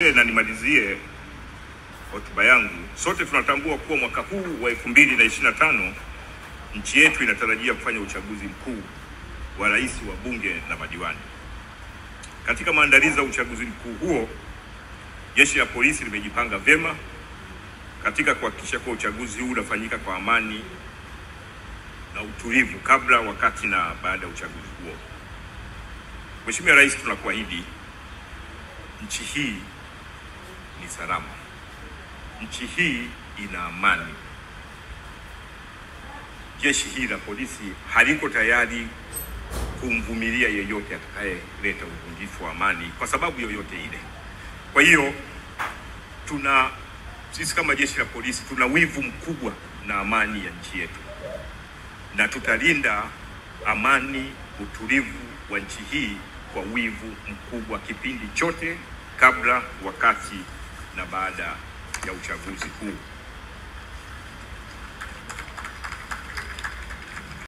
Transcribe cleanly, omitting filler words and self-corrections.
Na nimalizie hotuba yangu. Sote tunatambua kuwa mwaka huu wa 2025 nchi yetu inatarajia kufanya uchaguzi mkuu wa rais, wa bunge na madiwani. Katika maandalizi ya uchaguzi mkuu huo, Jeshi la Polisi limejipanga vyema katika kuhakikisha kuwa uchaguzi huu unafanyika kwa amani na utulivu kabla, wakati na baada ya uchaguzi huo. Mheshimiwa Rais, tunakuahidi nchi hii ni salama. Nchi hii ina amani. Jeshi hili la polisi haliko tayari kumvumilia yeyote atakayeleta uvunjifu wa amani kwa sababu yoyote ile. Kwa hiyo sisi kama jeshi la polisi tuna wivu mkubwa na amani ya nchi yetu, na tutalinda amani, utulivu wa nchi hii kwa wivu mkubwa kipindi chote kabla, wakati na baada ya uchaguzi huu.